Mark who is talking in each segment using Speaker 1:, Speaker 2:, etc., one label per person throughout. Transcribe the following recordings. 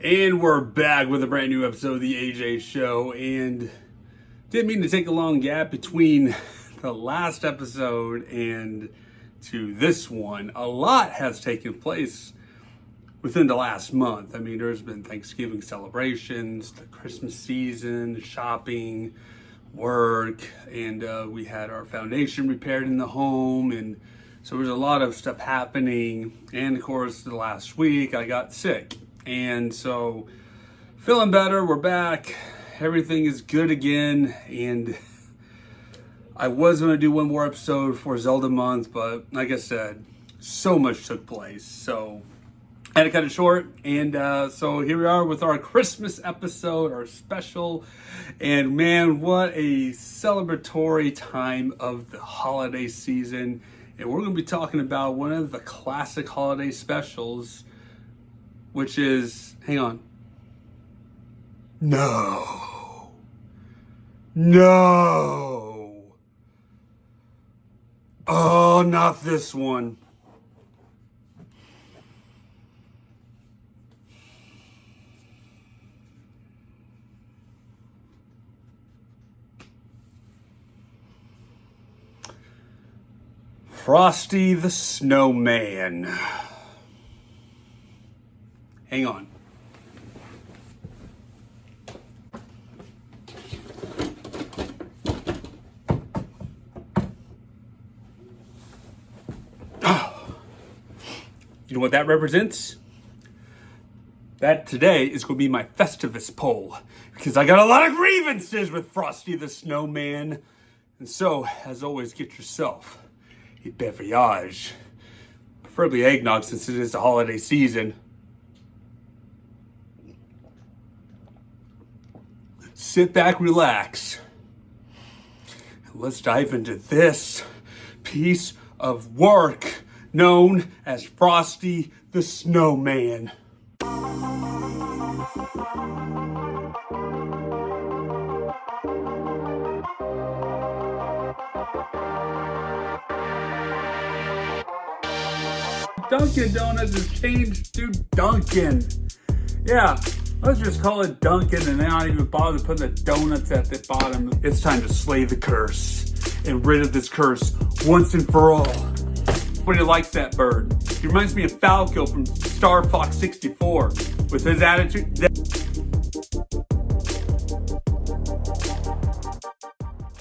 Speaker 1: And we're back with a brand new episode of the AJ Show. And didn't mean to take a long gap between the last episode and to this one. A lot has taken place within the last month. I mean, there's been Thanksgiving celebrations, the Christmas season, shopping, work, and we had our foundation repaired in the home. And so there's a lot of stuff happening. And of course, the last week I got sick. And so, feeling better, we're back, everything is good again, and I was going to do one more episode for Zelda month, but like I said, so much took place, so I had to cut it short, and so here we are with our Christmas episode, our special, and man, what a celebratory time of the holiday season, and we're going to be talking about one of the classic holiday specials, which is, hang on. No. Oh, not this one. Frosty the Snowman. Hang on. Oh. You know what that represents? That today is going to be my Festivus poll, because I got a lot of grievances with Frosty the Snowman. And so, as always, get yourself a beverage, preferably eggnog since it is the holiday season. Sit back, relax, and let's dive into this piece of work known as Frosty the Snowman. Dunkin' Donuts has changed to Dunkin'. Yeah. Let's just call it Dunkin' and not even bother putting the donuts at the bottom. It's time to slay the curse and rid of this curse once and for all. Everybody likes that bird. He reminds me of Falco from Star Fox 64 with his attitude.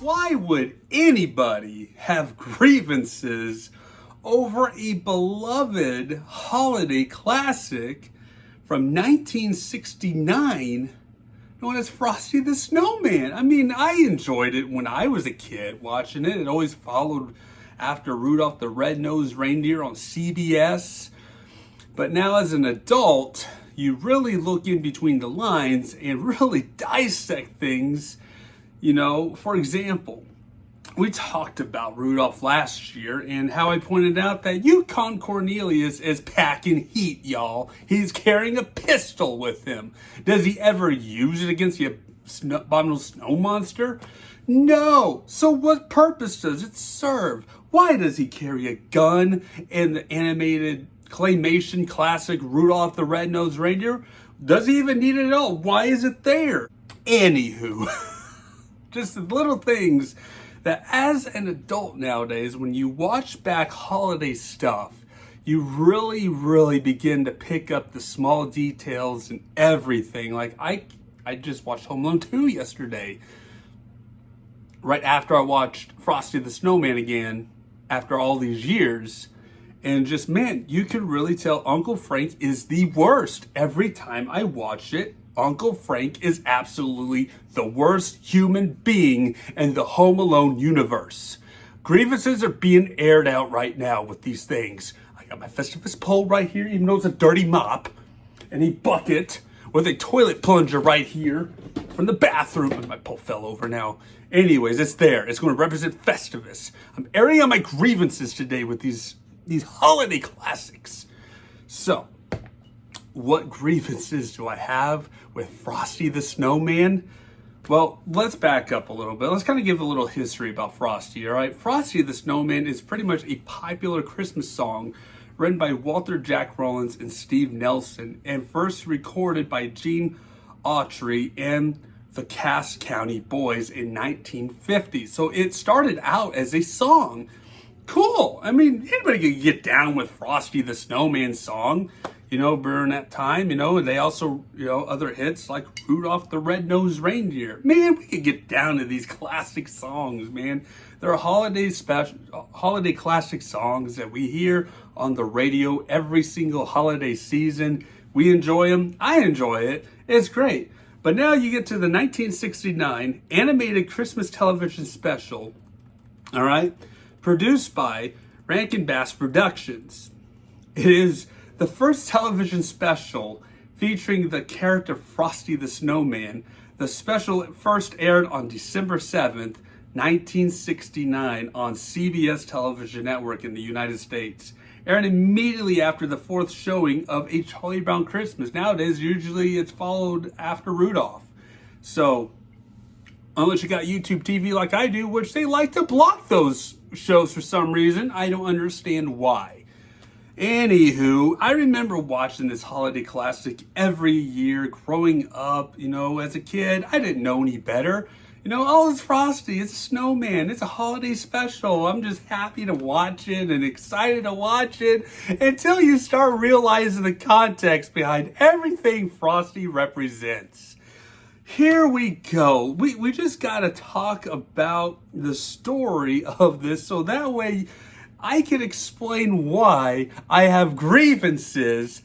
Speaker 1: Why would anybody have grievances over a beloved holiday classic from 1969, known as Frosty the Snowman? I mean, I enjoyed it when I was a kid watching it. It always followed after Rudolph the Red-Nosed Reindeer on CBS. But now as an adult, you really look in between the lines and really dissect things. You know, for example, we talked about Rudolph last year and how I pointed out that Yukon Cornelius is packing heat, y'all. He's carrying a pistol with him. Does he ever use it against the abominable snow monster? No. So what purpose does it serve? Why does he carry a gun in the animated claymation classic Rudolph the Red-Nosed Reindeer? Does he even need it at all? Why is it there? Anywho, just the little things that as an adult nowadays, when you watch back holiday stuff, you really begin to pick up the small details and everything. Like I just watched Home Alone 2 yesterday, right after I watched Frosty the Snowman again, after all these years. And just, man, you can really tell Uncle Frank is the worst. Every time I watch it, Uncle Frank is absolutely the worst human being in the Home Alone universe. Grievances are being aired out right now with these things. I got my Festivus pole right here, even though it's a dirty mop, and a bucket with a toilet plunger right here from the bathroom. And my pole fell over now. Anyways, it's there. It's going to represent Festivus. I'm airing out my grievances today with these holiday classics. So, what grievances do I have with Frosty the Snowman? Well, let's back up a little bit. Let's kind of give a little history about Frosty, all right? Frosty the Snowman is pretty much a popular Christmas song written by Walter Jack Rollins and Steve Nelson, and first recorded by Gene Autry and the Cass County Boys in 1950. So it started out as a song. Cool. I mean, anybody could get down with Frosty the Snowman song, during that time, and they also, other hits like Rudolph the Red-Nosed Reindeer. Man, we could get down to these classic songs, man. They're holiday classic songs that we hear on the radio every single holiday season. We enjoy them. I enjoy it. It's great. But now you get to the 1969 animated Christmas television special, all right, produced by Rankin Bass Productions. It is the first television special featuring the character Frosty the Snowman. The special first aired on December 7th, 1969 on CBS Television Network in the United States. Aired immediately after the fourth showing of A Charlie Brown Christmas. Nowadays, usually it's followed after Rudolph. So, unless you got YouTube TV like I do, which they like to block those shows for some reason, I don't understand why. Anywho, I remember watching this holiday classic every year growing up, as a kid. I didn't know any better. It's Frosty, it's a snowman, it's a holiday special. I'm just happy to watch it and excited to watch it until you start realizing the context behind everything Frosty represents. Here we go. We just got to talk about the story of this so that way I can explain why I have grievances.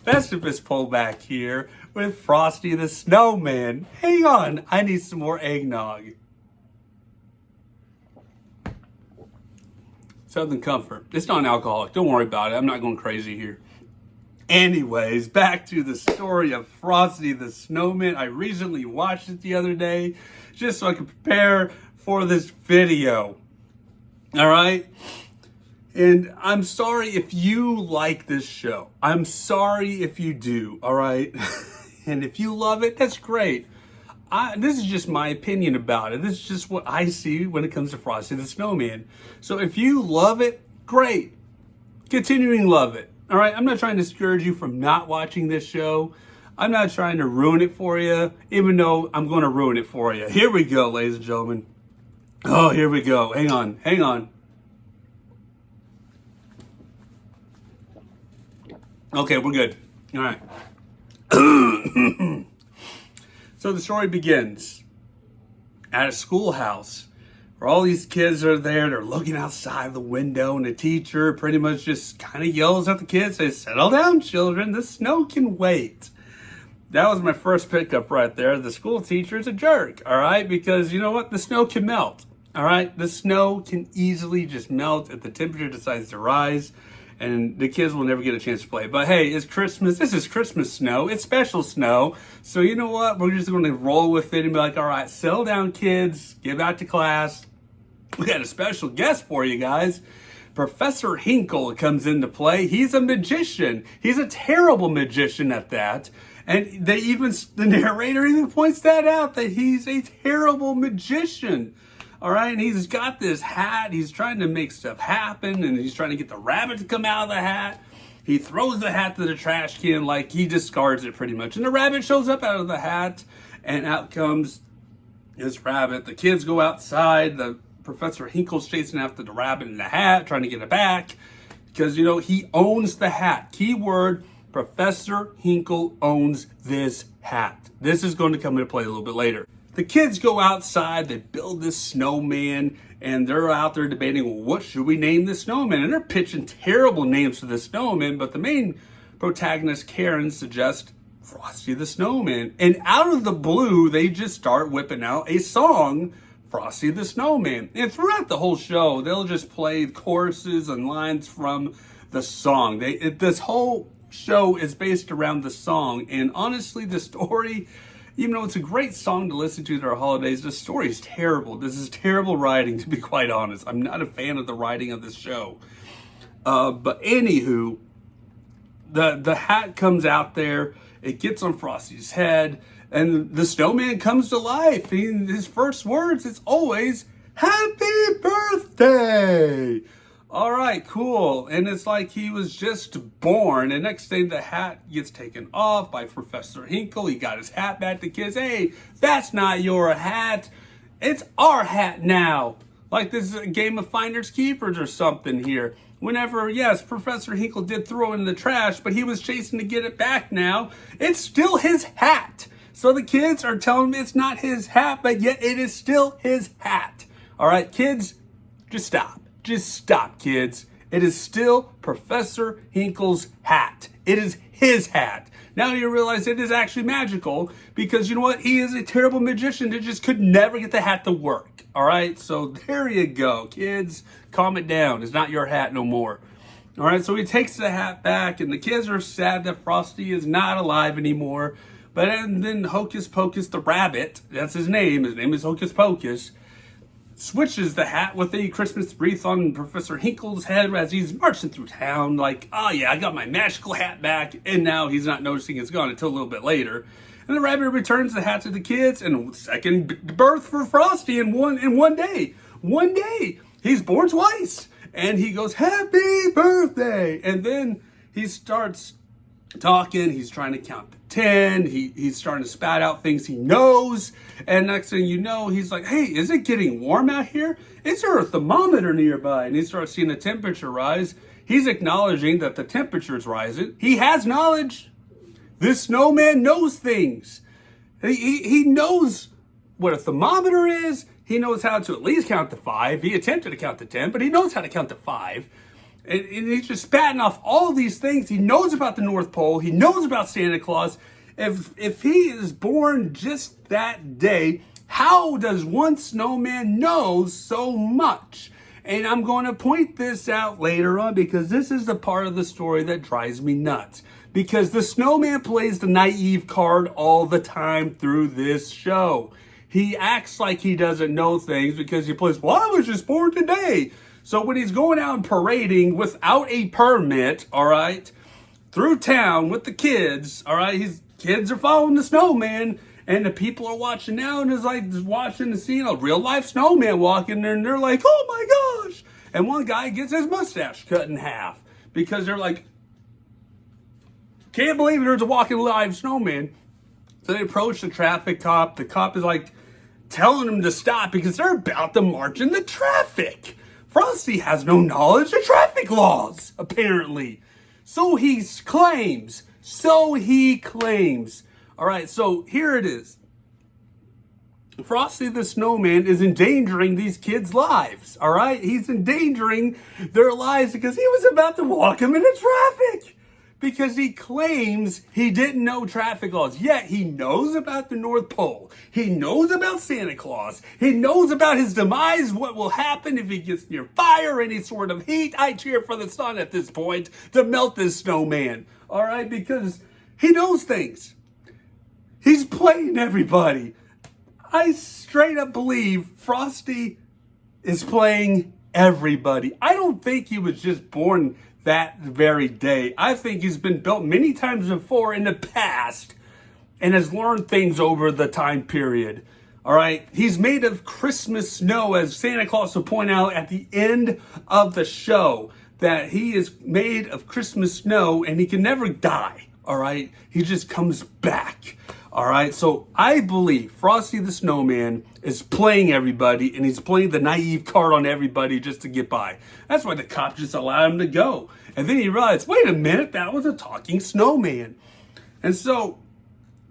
Speaker 1: Festivus pullback here with Frosty the Snowman. Hang on, I need some more eggnog. Southern Comfort. It's not an alcoholic. Don't worry about it. I'm not going crazy here. Anyways, back to the story of Frosty the Snowman. I recently watched it the other day just so I could prepare for this video. All right? And I'm sorry if you like this show. I'm sorry if you do, all right? And if you love it, that's great. This is just my opinion about it. This is just what I see when it comes to Frosty the Snowman. So if you love it, great. Continuing love it, all right? I'm not trying to discourage you from not watching this show. I'm not trying to ruin it for you, even though I'm going to ruin it for you. Here we go, ladies and gentlemen. Oh, here we go. Hang on. Okay, we're good. All right. So the story begins at a schoolhouse where all these kids are there. They're looking outside the window, and the teacher pretty much just kind of yells at the kids, says, "Settle down, children. The snow can wait." That was my first pickup right there. The school teacher is a jerk, all right? Because you know what? The snow can melt, all right? The snow can easily just melt if the temperature decides to rise. And the kids will never get a chance to play. But hey, it's Christmas. This is Christmas snow. It's special snow. So you know what? We're just going to roll with it and be like, all right, settle down, kids. Get back to class. We got a special guest for you guys. Professor Hinkle comes into play. He's a magician. He's a terrible magician at that. And the narrator even points that out, that he's a terrible magician. All right, and he's got this hat. He's trying to make stuff happen, and he's trying to get the rabbit to come out of the hat. He throws the hat to the trash can like he discards it pretty much. And the rabbit shows up out of the hat, and out comes this rabbit. The kids go outside. The Professor Hinkle's chasing after the rabbit in the hat, trying to get it back. Because, he owns the hat. Keyword, Professor Hinkle owns this hat. This is going to come into play a little bit later. The kids go outside, they build this snowman, and they're out there debating, well, what should we name this snowman? And they're pitching terrible names for the snowman, but the main protagonist, Karen, suggests Frosty the Snowman. And out of the blue, they just start whipping out a song, Frosty the Snowman. And throughout the whole show, they'll just play choruses and lines from the song. This whole show is based around the song, and honestly, the story, even though it's a great song to listen to during holidays, the story is terrible. This is terrible writing, to be quite honest. I'm not a fan of the writing of this show. But anywho, the hat comes out there. It gets on Frosty's head, and the snowman comes to life. His first words, it's always, "Happy birthday!" All right, cool. And it's like he was just born. And next day, the hat gets taken off by Professor Hinkle. He got his hat back. The kids, hey, that's not your hat. It's our hat now. Like this is a game of finders keepers or something here. Whenever, yes, Professor Hinkle did throw it in the trash, but he was chasing to get it back now. It's still his hat. So the kids are telling him it's not his hat, but yet it is still his hat. All right, kids, just stop. Just stop, kids. It is still Professor Hinkle's hat. It is his hat. Now you realize it is actually magical because you know what? He is a terrible magician that just could never get the hat to work. All right? So there you go, kids. Calm it down. It's not your hat no more. All right? So he takes the hat back and the kids are sad that Frosty is not alive anymore. But then Hocus Pocus the rabbit, that's his name is Hocus Pocus, switches the hat with a Christmas wreath on Professor Hinkle's head as he's marching through town like, oh yeah, I got my magical hat back, and now he's not noticing it's gone until a little bit later. And the rabbit returns the hat to the kids, and second birth for Frosty in one day. One day. He's born twice. And he goes, happy birthday! And then he starts talking, he's trying to count to 10, he's starting to spat out things he knows, and next thing you know, he's like, hey, is it getting warm out here? Is there a thermometer nearby? And he starts seeing the temperature rise. He's acknowledging that the temperature is rising. He has knowledge. This snowman knows things. He knows what a thermometer is. He knows how to at least count to 5. He attempted to count to 10, but he knows how to count to 5. And he's just spatting off all these things. He knows about the North Pole. He knows about Santa Claus. If he is born just that day, how does one snowman know so much? And I'm going to point this out later on because this is the part of the story that drives me nuts. Because the snowman plays the naive card all the time through this show. He acts like he doesn't know things because he plays, well, I was just born today. So when he's going out and parading without a permit, all right, through town with the kids, all right, his kids are following the snowman, and the people are watching now, and it's like watching and seeing a real life snowman walking there, and they're like, oh my gosh. And one guy gets his mustache cut in half because they're like, can't believe there's a walking live snowman. So they approach the traffic cop. The cop is like telling them to stop because they're about to march in the traffic. Frosty has no knowledge of traffic laws, apparently. So he claims. All right, so here it is. Frosty the Snowman is endangering these kids' lives, all right? He's endangering their lives because he was about to walk them into traffic. Because he claims he didn't know traffic laws. Yet he knows about the North Pole. He knows about Santa Claus. He knows about his demise, what will happen if he gets near fire, any sort of heat. I cheer for the sun at this point to melt this snowman. All right, because he knows things. He's playing everybody. I straight up believe Frosty is playing everybody. I don't think he was just born that very day. I think he's been built many times before in the past and has learned things over the time period. All right. He's made of Christmas snow, as Santa Claus will point out at the end of the show, that he is made of Christmas snow and he can never die. All right. He just comes back. All right, so I believe Frosty the Snowman is playing everybody, and he's playing the naive card on everybody just to get by. That's why the cop just allowed him to go. And then he realized, wait a minute, that was a talking snowman. And so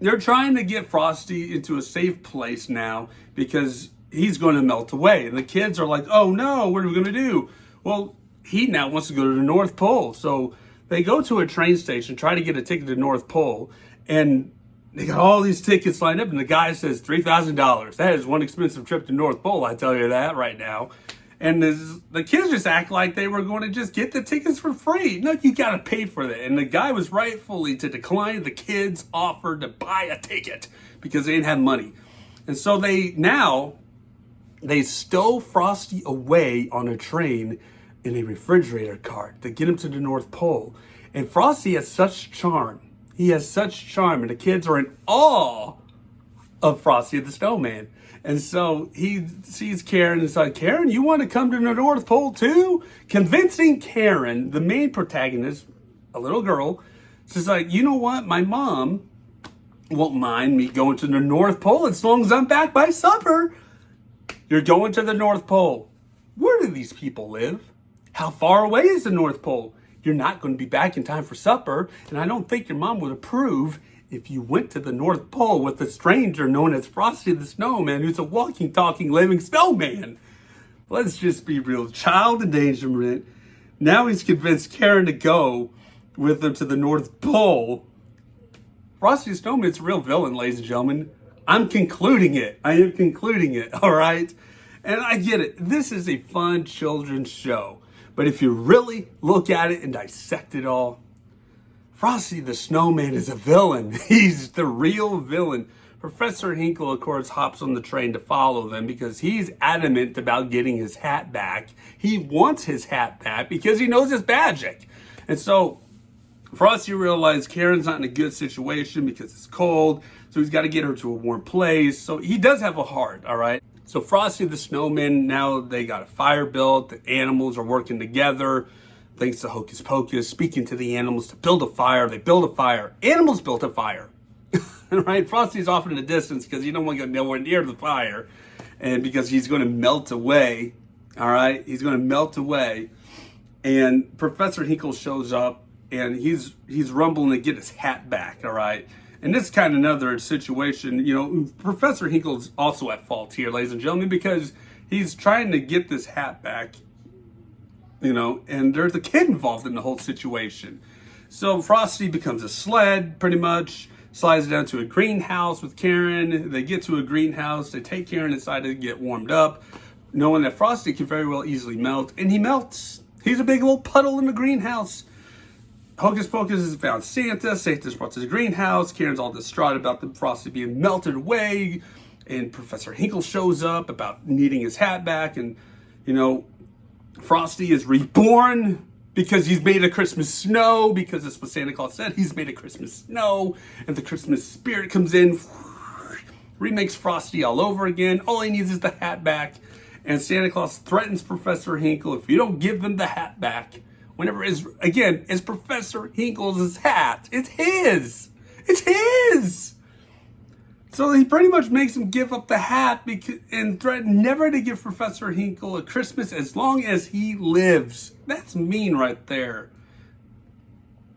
Speaker 1: they're trying to get Frosty into a safe place now because he's going to melt away. And the kids are like, oh no, what are we going to do? Well, he now wants to go to the North Pole. So they go to a train station, try to get a ticket to the North Pole, and they got all these tickets lined up, and the guy says $3,000. That is one expensive trip to North Pole, I tell you that right now. And the kids just act like they were going to just get the tickets for free. No, you got to pay for that. And the guy was rightfully to decline the kids' offer to buy a ticket because they didn't have money. And so they stow Frosty away on a train in a refrigerator cart to get him to the North Pole. And Frosty has such charm. He has such charm, and the kids are in awe of Frosty the Snowman. And so he sees Karen and is like, Karen, you want to come to the North Pole too? Convincing Karen, the main protagonist, a little girl, she's like, you know what? My mom won't mind me going to the North Pole as long as I'm back by supper. You're going to the North Pole. Where do these people live? How far away is the North Pole? You're not going to be back in time for supper, and I don't think your mom would approve if you went to the North Pole with a stranger known as Frosty the Snowman, who's a walking, talking, living snowman. Let's just be real. Child endangerment. Now he's convinced Karen to go with him to the North Pole. Frosty the Snowman's a real villain, ladies and gentlemen. I'm concluding it. I am concluding it, all right? And I get it. This is a fun children's show. But if you really look at it and dissect it all, Frosty the Snowman is a villain. He's the real villain. Professor Hinkle, of course, hops on the train to follow them because he's adamant about getting his hat back. He wants his hat back because he knows it's magic. And so Frosty realizes Karen's not in a good situation because it's cold, so he's got to get her to a warm place. So he does have a heart, all right? So Frosty the Snowman, now they got a fire built. The animals are working together. Thanks to Hocus Pocus, speaking to the animals to build a fire. They build a fire. Animals built a fire. Right? Frosty's off in the distance because he don't want to go nowhere near the fire. And because he's going to melt away. All right? He's going to melt away. And Professor Hinkle shows up and he's rumbling to get his hat back. All right? And this is kind of another situation. You know, Professor Hinkle's also at fault here, ladies and gentlemen, because he's trying to get this hat back. You know, and there's a kid involved in the whole situation. So Frosty becomes a sled, pretty much, slides down to a greenhouse with Karen. They get to a greenhouse. They take Karen inside to get warmed up, knowing that Frosty can very well easily melt. And he melts. He's a big little puddle in the greenhouse. Hocus Pocus has found Santa. Santa's brought to the greenhouse. Karen's all distraught about the Frosty being melted away. And Professor Hinkle shows up about needing his hat back. And, you know, Frosty is reborn because he's made of Christmas snow, because that's what Santa Claus said. He's made of Christmas snow, and the Christmas spirit comes in, remakes Frosty all over again. All he needs is the hat back, and Santa Claus threatens Professor Hinkle if you don't give them the hat back. Whenever it's Professor Hinkle's hat. It's his. It's his. So he pretty much makes him give up the hat and threaten never to give Professor Hinkle a Christmas as long as he lives. That's mean right there.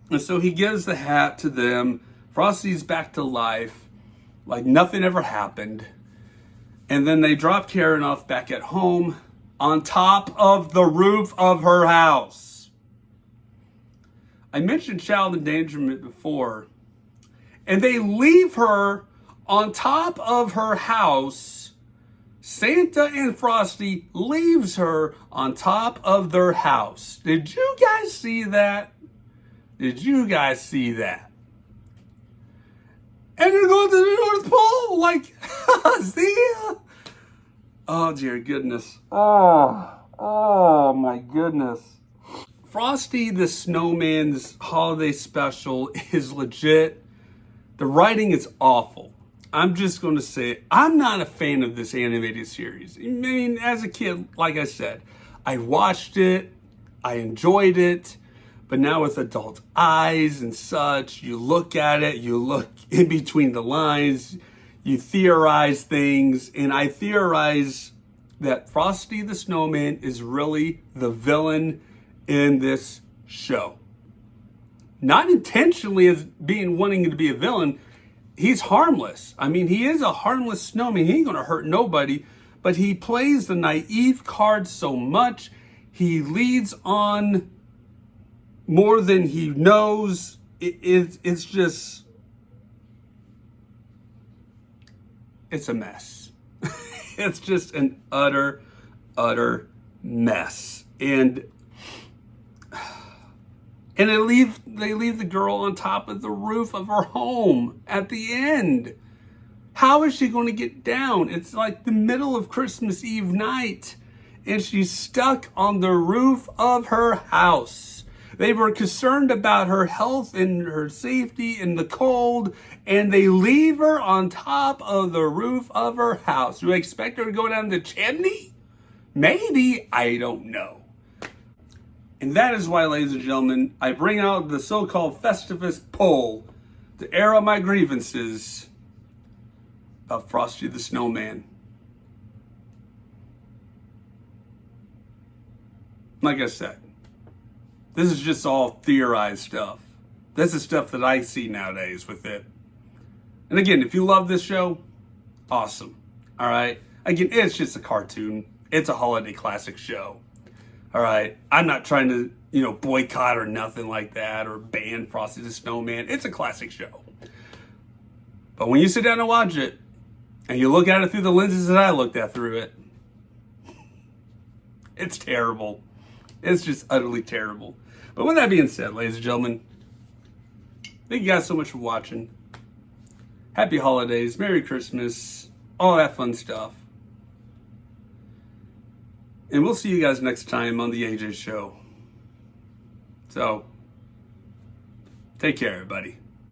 Speaker 1: And so he gives the hat to them. Frosty's back to life like nothing ever happened. And then they drop Karen off back at home on top of the roof of her house. I mentioned child endangerment before. And they leave her on top of her house. Santa and Frosty leaves her on top of their house. Did you guys see that? Did you guys see that? And they're going to the North Pole. Like, see ya? Oh, dear goodness. Oh, my goodness. Frosty the Snowman's holiday special is legit. The writing is awful. I'm just going to say, I'm not a fan of this animated series. I mean, as a kid, like I said, I watched it, I enjoyed it, but now with adult eyes and such, you look at it, you look in between the lines, you theorize things, and I theorize that Frosty the Snowman is really the villain in this show. Not intentionally as wanting to be a villain. He's harmless. I mean, he is a harmless snowman. He ain't gonna hurt nobody, but he plays the naive card so much. He leads on more than he knows. It's just, it's a mess. It's just an utter mess. And they leave the girl on top of the roof of her home at the end. How is she going to get down? It's like the middle of Christmas Eve night, and she's stuck on the roof of her house. They were concerned about her health and her safety in the cold, and they leave her on top of the roof of her house. Do I expect her to go down the chimney? Maybe, I don't know. And that is why, ladies and gentlemen, I bring out the so-called Festivus poll to air out my grievances about Frosty the Snowman. Like I said, this is just all theorized stuff. This is stuff that I see nowadays with it. And again, if you love this show, awesome. All right? Again, it's just a cartoon. It's a holiday classic show. All right? I'm not trying to, boycott or nothing like that or ban Frosty the Snowman. It's a classic show. But when you sit down and watch it, and you look at it through the lenses that I looked at through it, it's terrible. It's just utterly terrible. But with that being said, ladies and gentlemen, thank you guys so much for watching. Happy holidays, Merry Christmas, all that fun stuff. And we'll see you guys next time on the AJ Show. So, take care, everybody.